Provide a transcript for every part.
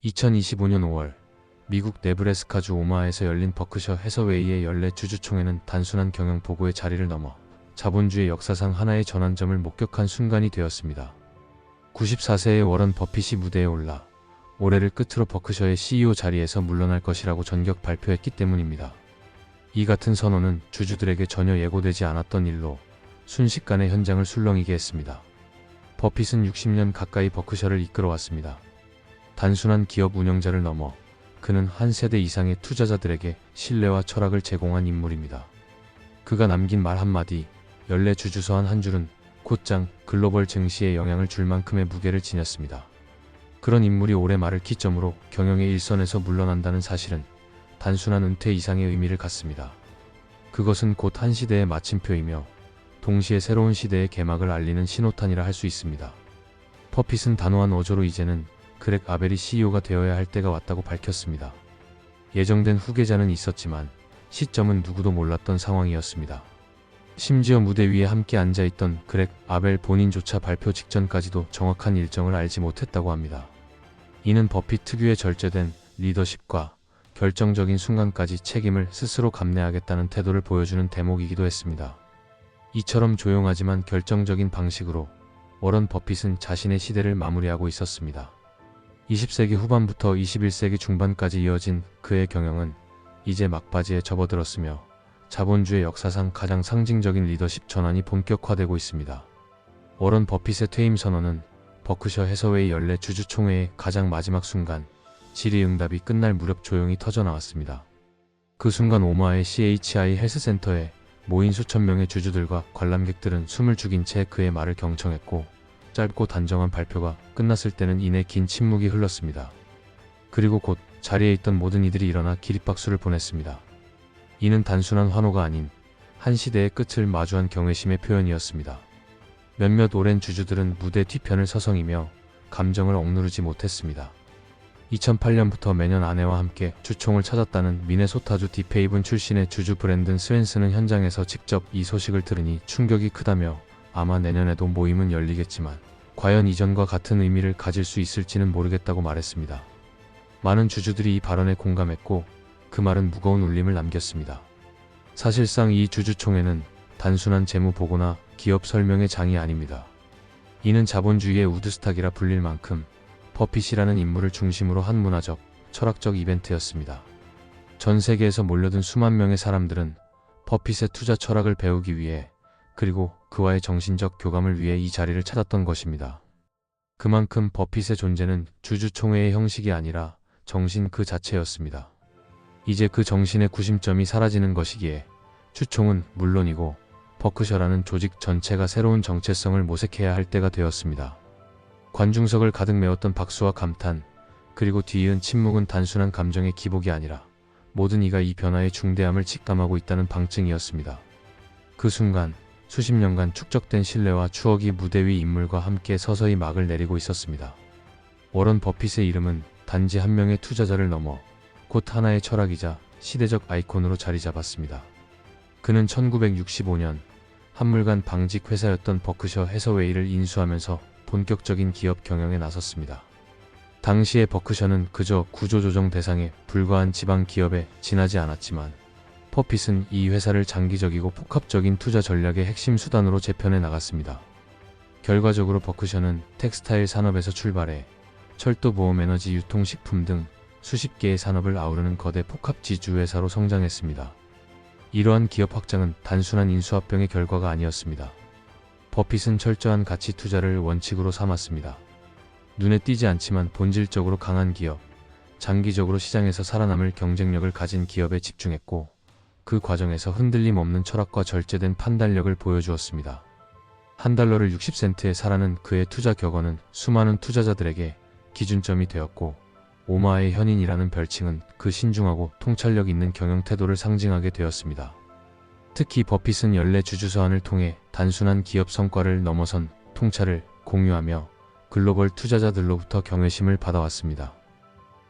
2025년 5월 미국 네브래스카주 오마하에서 열린 버크셔 해서웨이의 연례 주주총회는 단순한 경영 보고의 자리를 넘어 자본주의 역사상 하나의 전환점을 목격한 순간이 되었습니다. 94세의 워런 버핏이 무대에 올라 올해를 끝으로 버크셔의 CEO 자리에서 물러날 것이라고 전격 발표했기 때문입니다. 이 같은 선언은 주주들에게 전혀 예고되지 않았던 일로 순식간에 현장을 술렁이게 했습니다. 버핏은 60년 가까이 버크셔를 이끌어왔습니다. 단순한 기업 운영자를 넘어 그는 한 세대 이상의 투자자들에게 신뢰와 철학을 제공한 인물입니다. 그가 남긴 말 한마디, 연례 주주서 한 줄은 곧장 글로벌 증시에 영향을 줄 만큼의 무게를 지녔습니다. 그런 인물이 올해 말을 기점으로 경영의 일선에서 물러난다는 사실은 단순한 은퇴 이상의 의미를 갖습니다. 그것은 곧 한 시대의 마침표이며 동시에 새로운 시대의 개막을 알리는 신호탄이라 할 수 있습니다. 버핏은 단호한 어조로 이제는 그렉 아벨이 CEO가 되어야 할 때가 왔다고 밝혔습니다. 예정된 후계자는 있었지만 시점은 누구도 몰랐던 상황이었습니다. 심지어 무대 위에 함께 앉아있던 그렉 아벨 본인조차 발표 직전까지도 정확한 일정을 알지 못했다고 합니다. 이는 버핏 특유의 절제된 리더십과 결정적인 순간까지 책임을 스스로 감내하겠다는 태도를 보여주는 대목이기도 했습니다. 이처럼 조용하지만 결정적인 방식으로 워런 버핏은 자신의 시대를 마무리하고 있었습니다. 20세기 후반부터 21세기 중반까지 이어진 그의 경영은 이제 막바지에 접어들었으며 자본주의 역사상 가장 상징적인 리더십 전환이 본격화되고 있습니다. 워런 버핏의 퇴임 선언은 버크셔 해서웨이 연례 주주총회의 가장 마지막 순간, 질의응답이 끝날 무렵 조용히 터져나왔습니다. 그 순간 오마하의 CHI 헬스센터에 모인 수천 명의 주주들과 관람객들은 숨을 죽인 채 그의 말을 경청했고, 짧고 단정한 발표가 끝났을 때는 이내 긴 침묵이 흘렀습니다. 그리고 곧 자리에 있던 모든 이들이 일어나 기립박수를 보냈습니다. 이는 단순한 환호가 아닌 한 시대의 끝을 마주한 경외심의 표현이었습니다. 몇몇 오랜 주주들은 무대 뒤편을 서성이며 감정을 억누르지 못했습니다. 2008년부터 매년 아내와 함께 주총을 찾았다는 미네소타주 디페이븐 출신의 주주 브랜든 스웬슨은 현장에서 직접 이 소식을 들으니 충격이 크다며 아마 내년에도 모임은 열리겠지만 과연 이전과 같은 의미를 가질 수 있을지는 모르겠다고 말했습니다. 많은 주주들이 이 발언에 공감했고 그 말은 무거운 울림을 남겼습니다. 사실상 이 주주총회는 단순한 재무 보고나 기업 설명의 장이 아닙니다. 이는 자본주의의 우드스탁이라 불릴 만큼 버핏이라는 인물을 중심으로 한 문화적, 철학적 이벤트였습니다. 전 세계에서 몰려든 수만 명의 사람들은 버핏의 투자 철학을 배우기 위해 그리고 그와의 정신적 교감을 위해 이 자리를 찾았던 것입니다. 그만큼 버핏의 존재는 주주총회의 형식이 아니라 정신 그 자체였습니다. 이제 그 정신의 구심점이 사라지는 것이기에 주총은 물론이고 버크셔라는 조직 전체가 새로운 정체성을 모색해야 할 때가 되었습니다. 관중석을 가득 메웠던 박수와 감탄, 그리고 뒤이은 침묵은 단순한 감정의 기복이 아니라 모든 이가 이 변화의 중대함을 직감하고 있다는 방증이었습니다. 그 순간 수십 년간 축적된 신뢰와 추억이 무대 위 인물과 함께 서서히 막을 내리고 있었습니다. 워런 버핏의 이름은 단지 한 명의 투자자를 넘어 곧 하나의 철학이자 시대적 아이콘으로 자리 잡았습니다. 그는 1965년 한물간 방직 회사였던 버크셔 해서웨이를 인수하면서 본격적인 기업 경영에 나섰습니다. 당시의 버크셔는 그저 구조조정 대상에 불과한 지방 기업에 지나지 않았지만 버핏은 이 회사를 장기적이고 복합적인 투자 전략의 핵심 수단으로 재편해 나갔습니다. 결과적으로 버크셔는 텍스타일 산업에서 출발해 철도, 보험, 에너지, 유통식품 등 수십 개의 산업을 아우르는 거대 복합 지주회사로 성장했습니다. 이러한 기업 확장은 단순한 인수합병의 결과가 아니었습니다. 버핏은 철저한 가치 투자를 원칙으로 삼았습니다. 눈에 띄지 않지만 본질적으로 강한 기업, 장기적으로 시장에서 살아남을 경쟁력을 가진 기업에 집중했고 그 과정에서 흔들림 없는 철학과 절제된 판단력을 보여주었습니다. 한 달러를 60센트에 사라는 그의 투자 격언은 수많은 투자자들에게 기준점이 되었고 오마하의 현인이라는 별칭은 그 신중하고 통찰력 있는 경영 태도를 상징하게 되었습니다. 특히 버핏은 연례 주주서한을 통해 단순한 기업 성과를 넘어선 통찰을 공유하며 글로벌 투자자들로부터 경외심을 받아왔습니다.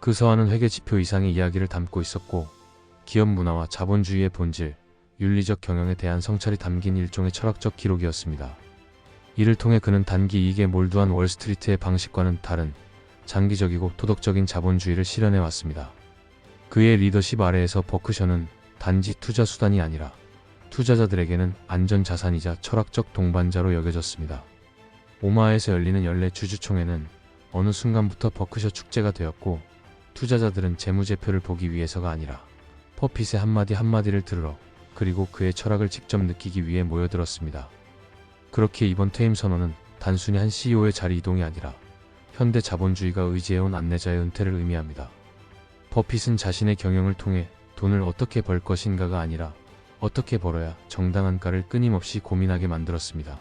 그 서한은 회계지표 이상의 이야기를 담고 있었고 기업 문화와 자본주의의 본질, 윤리적 경영에 대한 성찰이 담긴 일종의 철학적 기록이었습니다. 이를 통해 그는 단기 이익에 몰두한 월스트리트의 방식과는 다른 장기적이고 도덕적인 자본주의를 실현해 왔습니다. 그의 리더십 아래에서 버크셔는 단지 투자 수단이 아니라 투자자들에게는 안전자산이자 철학적 동반자로 여겨졌습니다. 오마하에서 열리는 연례 주주총회는 어느 순간부터 버크셔 축제가 되었고, 투자자들은 재무제표를 보기 위해서가 아니라 퍼핏의 한마디 한마디를 들으러, 그리고 그의 철학을 직접 느끼기 위해 모여들었습니다. 그렇게 이번 퇴임 선언은 단순히 한 CEO의 자리 이동이 아니라 현대 자본주의가 의지해온 안내자의 은퇴를 의미합니다. 버핏은 자신의 경영을 통해 돈을 어떻게 벌 것인가가 아니라 어떻게 벌어야 정당한가를 끊임없이 고민하게 만들었습니다.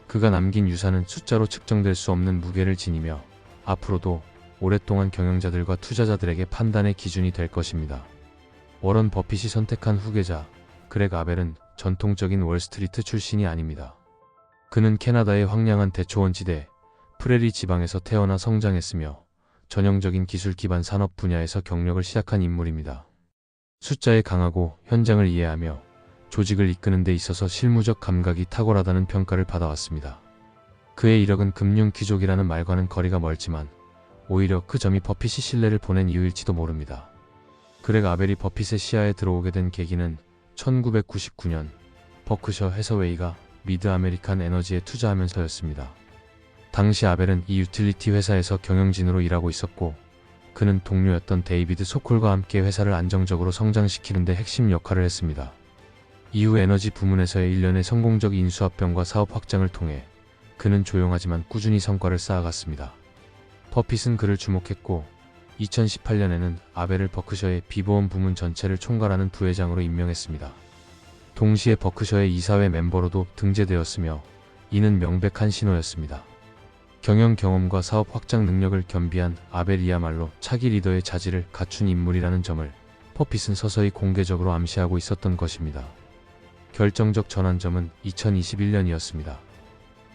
그가 남긴 유산은 숫자로 측정될 수 없는 무게를 지니며 앞으로도 오랫동안 경영자들과 투자자들에게 판단의 기준이 될 것입니다. 워런 버핏이 선택한 후계자 그렉 아벨은 전통적인 월스트리트 출신이 아닙니다. 그는 캐나다의 황량한 대초원지대 프레리 지방에서 태어나 성장했으며 전형적인 기술 기반 산업 분야에서 경력을 시작한 인물입니다. 숫자에 강하고 현장을 이해하며 조직을 이끄는 데 있어서 실무적 감각이 탁월하다는 평가를 받아왔습니다. 그의 이력은 금융 귀족이라는 말과는 거리가 멀지만 오히려 그 점이 버핏이 신뢰를 보낸 이유일지도 모릅니다. 그렉 아벨이 버핏의 시야에 들어오게 된 계기는 1999년 버크셔 해서웨이가 미드 아메리칸 에너지에 투자하면서였습니다. 당시 아벨은 이 유틸리티 회사에서 경영진으로 일하고 있었고, 그는 동료였던 데이비드 소콜과 함께 회사를 안정적으로 성장시키는 데 핵심 역할을 했습니다. 이후 에너지 부문에서의 일련의 성공적 인수합병과 사업 확장을 통해 그는 조용하지만 꾸준히 성과를 쌓아갔습니다. 버핏은 그를 주목했고 2018년에는 아벨을 버크셔의 비보험 부문 전체를 총괄하는 부회장으로 임명했습니다. 동시에 버크셔의 이사회 멤버로도 등재되었으며 이는 명백한 신호였습니다. 경영 경험과 사업 확장 능력을 겸비한 아벨이야말로 차기 리더의 자질을 갖춘 인물이라는 점을 버핏은 서서히 공개적으로 암시하고 있었던 것입니다. 결정적 전환점은 2021년이었습니다.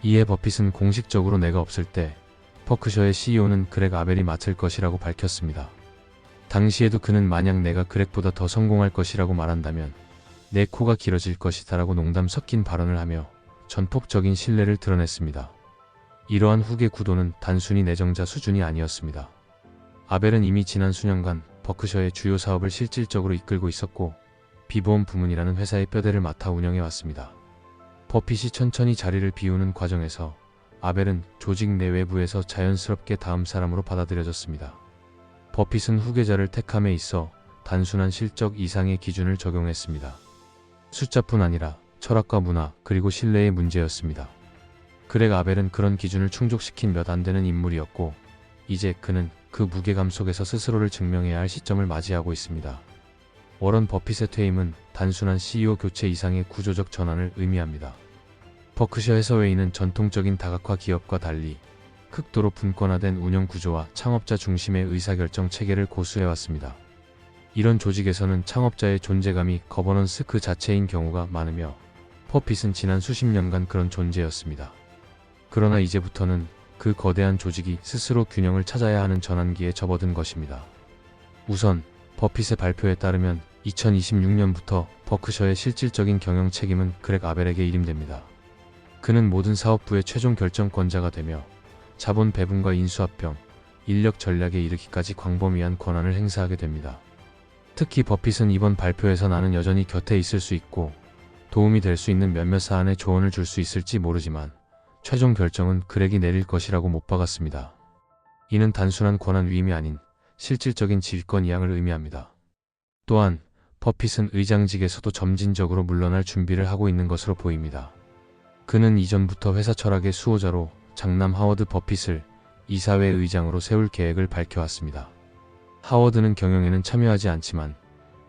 이에 버핏은 공식적으로 내가 없을 때 버크셔의 CEO는 그렉 아벨이 맡을 것이라고 밝혔습니다. 당시에도 그는 만약 내가 그렉보다 더 성공할 것이라고 말한다면 내 코가 길어질 것이다 라고 농담 섞인 발언을 하며 전폭적인 신뢰를 드러냈습니다. 이러한 후계 구도는 단순히 내정자 수준이 아니었습니다. 아벨은 이미 지난 수년간 버크셔의 주요 사업을 실질적으로 이끌고 있었고 비보험 부문이라는 회사의 뼈대를 맡아 운영해왔습니다. 버핏이 천천히 자리를 비우는 과정에서 아벨은 조직 내외부에서 자연스럽게 다음 사람으로 받아들여졌습니다. 버핏은 후계자를 택함에 있어 단순한 실적 이상의 기준을 적용했습니다. 숫자뿐 아니라 철학과 문화 그리고 신뢰의 문제였습니다. 그렉 아벨은 그런 기준을 충족시킨 몇 안 되는 인물이었고 이제 그는 그 무게감 속에서 스스로를 증명해야 할 시점을 맞이하고 있습니다. 워런 버핏의 퇴임은 단순한 CEO 교체 이상의 구조적 전환을 의미합니다. 버크셔 해서웨이는 전통적인 다각화 기업과 달리 극도로 분권화된 운영 구조와 창업자 중심의 의사결정 체계를 고수해왔습니다. 이런 조직에서는 창업자의 존재감이 거버넌스 그 자체인 경우가 많으며 버핏은 지난 수십 년간 그런 존재였습니다. 그러나 이제부터는 그 거대한 조직이 스스로 균형을 찾아야 하는 전환기에 접어든 것입니다. 우선 버핏의 발표에 따르면 2026년부터 버크셔의 실질적인 경영 책임은 그렉 아벨에게 이임됩니다. 그는 모든 사업부의 최종 결정권자가 되며 자본 배분과 인수합병, 인력 전략에 이르기까지 광범위한 권한을 행사하게 됩니다. 특히 버핏은 이번 발표에서 나는 여전히 곁에 있을 수 있고 도움이 될 수 있는 몇몇 사안에 조언을 줄 수 있을지 모르지만 최종 결정은 그렉이 내릴 것이라고 못 박았습니다. 이는 단순한 권한 위임이 아닌 실질적인 지휘권 이양을 의미합니다. 또한 버핏은 의장직에서도 점진적으로 물러날 준비를 하고 있는 것으로 보입니다. 그는 이전부터 회사 철학의 수호자로 장남 하워드 버핏을 이사회 의장으로 세울 계획을 밝혀왔습니다. 하워드는 경영에는 참여하지 않지만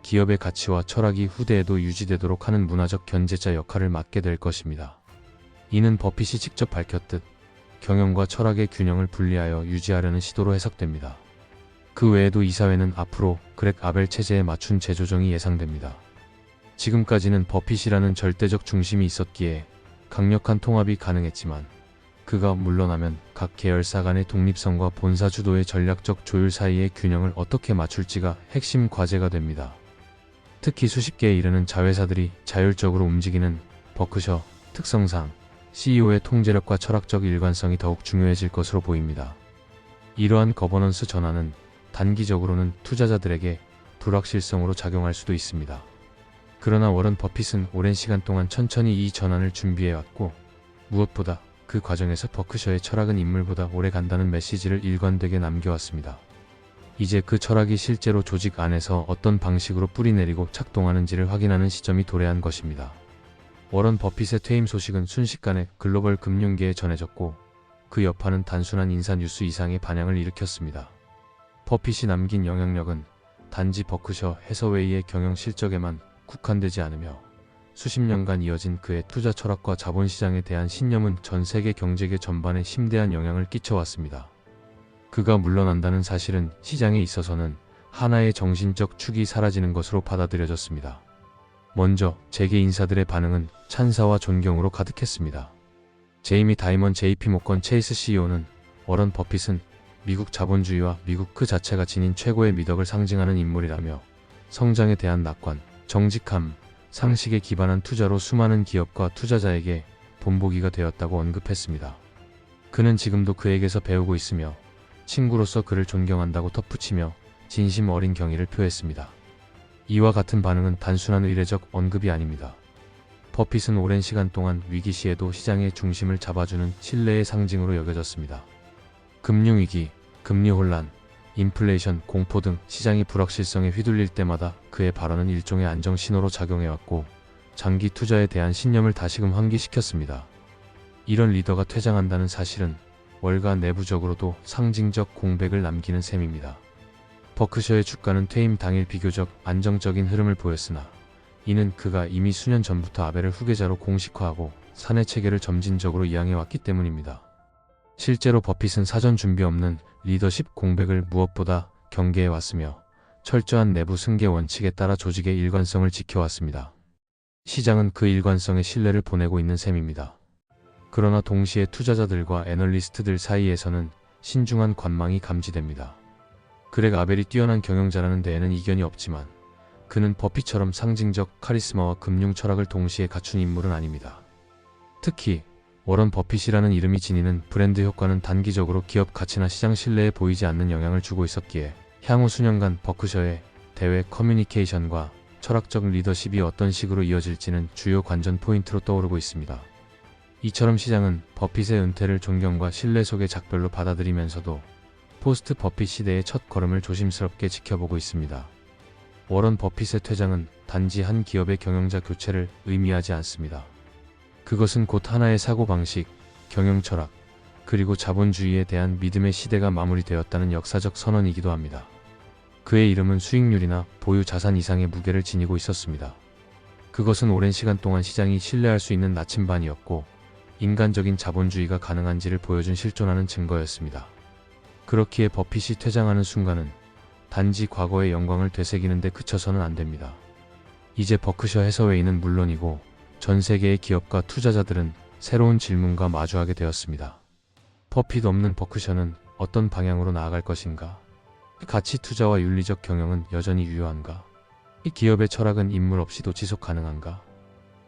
기업의 가치와 철학이 후대에도 유지되도록 하는 문화적 견제자 역할을 맡게 될 것입니다. 이는 버핏이 직접 밝혔듯 경영과 철학의 균형을 분리하여 유지하려는 시도로 해석됩니다. 그 외에도 이사회는 앞으로 그렉 아벨 체제에 맞춘 재조정이 예상됩니다. 지금까지는 버핏이라는 절대적 중심이 있었기에 강력한 통합이 가능했지만 그가 물러나면 각 계열사 간의 독립성과 본사 주도의 전략적 조율 사이의 균형을 어떻게 맞출지가 핵심 과제가 됩니다. 특히 수십 개에 이르는 자회사들이 자율적으로 움직이는 버크셔 특성상 CEO의 통제력과 철학적 일관성이 더욱 중요해질 것으로 보입니다. 이러한 거버넌스 전환은 단기적으로는 투자자들에게 불확실성으로 작용할 수도 있습니다. 그러나 워런 버핏은 오랜 시간 동안 천천히 이 전환을 준비해왔고, 무엇보다 그 과정에서 버크셔의 철학은 인물보다 오래 간다는 메시지를 일관되게 남겨왔습니다. 이제 그 철학이 실제로 조직 안에서 어떤 방식으로 뿌리내리고 작동하는지를 확인하는 시점이 도래한 것입니다. 워런 버핏의 퇴임 소식은 순식간에 글로벌 금융계에 전해졌고, 그 여파는 단순한 인사 뉴스 이상의 반향을 일으켰습니다. 버핏이 남긴 영향력은 단지 버크셔 해서웨이의 경영 실적에만 국한되지 않으며, 수십 년간 이어진 그의 투자 철학과 자본시장에 대한 신념은 전 세계 경제계 전반에 심대한 영향을 끼쳐왔습니다. 그가 물러난다는 사실은 시장에 있어서는 하나의 정신적 축이 사라지는 것으로 받아들여졌습니다. 먼저 재계 인사들의 반응은 찬사와 존경으로 가득했습니다. 제이미 다이먼 JP모건 체이스 CEO는 워런 버핏은 미국 자본주의와 미국 그 자체가 지닌 최고의 미덕을 상징하는 인물이라며, 성장에 대한 낙관, 정직함, 상식에 기반한 투자로 수많은 기업과 투자자에게 본보기가 되었다고 언급했습니다. 그는 지금도 그에게서 배우고 있으며 친구로서 그를 존경한다고 덧붙이며 진심 어린 경의를 표했습니다. 이와 같은 반응은 단순한 의례적 언급이 아닙니다. 버핏은 오랜 시간 동안 위기 시에도 시장의 중심을 잡아주는 신뢰의 상징으로 여겨졌습니다. 금융위기, 금리 혼란, 인플레이션, 공포 등 시장이 불확실성에 휘둘릴 때마다 그의 발언은 일종의 안정 신호로 작용해왔고, 장기 투자에 대한 신념을 다시금 환기시켰습니다. 이런 리더가 퇴장한다는 사실은 월가 내부적으로도 상징적 공백을 남기는 셈입니다. 버크셔의 주가는 퇴임 당일 비교적 안정적인 흐름을 보였으나, 이는 그가 이미 수년 전부터 아벨을 후계자로 공식화하고 사내 체계를 점진적으로 이양해왔기 때문입니다. 실제로 버핏은 사전 준비 없는 리더십 공백을 무엇보다 경계해왔으며, 철저한 내부 승계 원칙에 따라 조직의 일관성을 지켜왔습니다. 시장은 그 일관성에 신뢰를 보내고 있는 셈입니다. 그러나 동시에 투자자들과 애널리스트들 사이에서는 신중한 관망이 감지됩니다. 그렉 아벨이 뛰어난 경영자라는 데에는 이견이 없지만, 그는 버핏처럼 상징적 카리스마와 금융 철학을 동시에 갖춘 인물은 아닙니다. 특히 워런 버핏이라는 이름이 지니는 브랜드 효과는 단기적으로 기업 가치나 시장 신뢰에 보이지 않는 영향을 주고 있었기에, 향후 수년간 버크셔의 대외 커뮤니케이션과 철학적 리더십이 어떤 식으로 이어질지는 주요 관전 포인트로 떠오르고 있습니다. 이처럼 시장은 버핏의 은퇴를 존경과 신뢰 속의 작별로 받아들이면서도 포스트 버핏 시대의 첫 걸음을 조심스럽게 지켜보고 있습니다. 워런 버핏의 퇴장은 단지 한 기업의 경영자 교체를 의미하지 않습니다. 그것은 곧 하나의 사고방식, 경영 철학, 그리고 자본주의에 대한 믿음의 시대가 마무리되었다는 역사적 선언이기도 합니다. 그의 이름은 수익률이나 보유 자산 이상의 무게를 지니고 있었습니다. 그것은 오랜 시간 동안 시장이 신뢰할 수 있는 나침반이었고, 인간적인 자본주의가 가능한지를 보여준 실존하는 증거였습니다. 그렇기에 버핏이 퇴장하는 순간은 단지 과거의 영광을 되새기는 데 그쳐서는 안 됩니다. 이제 버크셔 해서웨이는 물론이고 전 세계의 기업과 투자자들은 새로운 질문과 마주하게 되었습니다. 버핏 없는 버크셔는 어떤 방향으로 나아갈 것인가? 가치 투자와 윤리적 경영은 여전히 유효한가? 이 기업의 철학은 인물 없이도 지속 가능한가?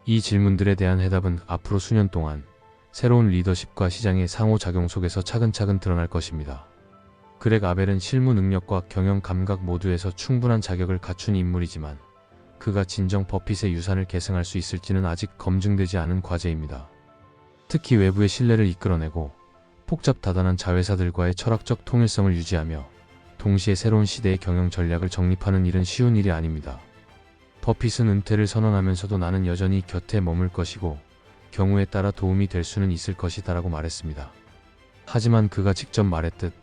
이 질문들에 대한 해답은 앞으로 수년 동안 새로운 리더십과 시장의 상호작용 속에서 차근차근 드러날 것입니다. 그렉 아벨은 실무 능력과 경영 감각 모두에서 충분한 자격을 갖춘 인물이지만, 그가 진정 버핏의 유산을 계승할 수 있을지는 아직 검증되지 않은 과제입니다. 특히 외부의 신뢰를 이끌어내고 복잡다단한 자회사들과의 철학적 통일성을 유지하며 동시에 새로운 시대의 경영 전략을 정립하는 일은 쉬운 일이 아닙니다. 버핏은 은퇴를 선언하면서도 나는 여전히 곁에 머물 것이고 경우에 따라 도움이 될 수는 있을 것이다라고 말했습니다. 하지만 그가 직접 말했듯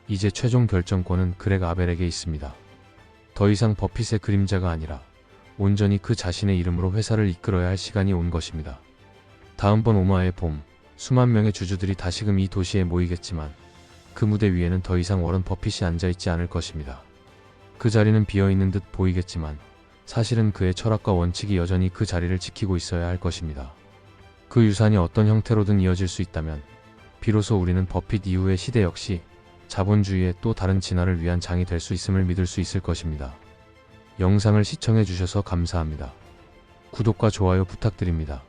이제 최종 결정권은 그렉 아벨에게 있습니다. 더 이상 버핏의 그림자가 아니라 온전히 그 자신의 이름으로 회사를 이끌어야 할 시간이 온 것입니다. 다음번 오마의 봄, 수만 명의 주주들이 다시금 이 도시에 모이겠지만 그 무대 위에는 더 이상 워런 버핏이 앉아있지 않을 것입니다. 그 자리는 비어있는 듯 보이겠지만 사실은 그의 철학과 원칙이 여전히 그 자리를 지키고 있어야 할 것입니다. 그 유산이 어떤 형태로든 이어질 수 있다면 비로소 우리는 버핏 이후의 시대 역시 자본주의의 또 다른 진화를 위한 장이 될 수 있음을 믿을 수 있을 것입니다. 영상을 시청해 주셔서 감사합니다. 구독과 좋아요 부탁드립니다.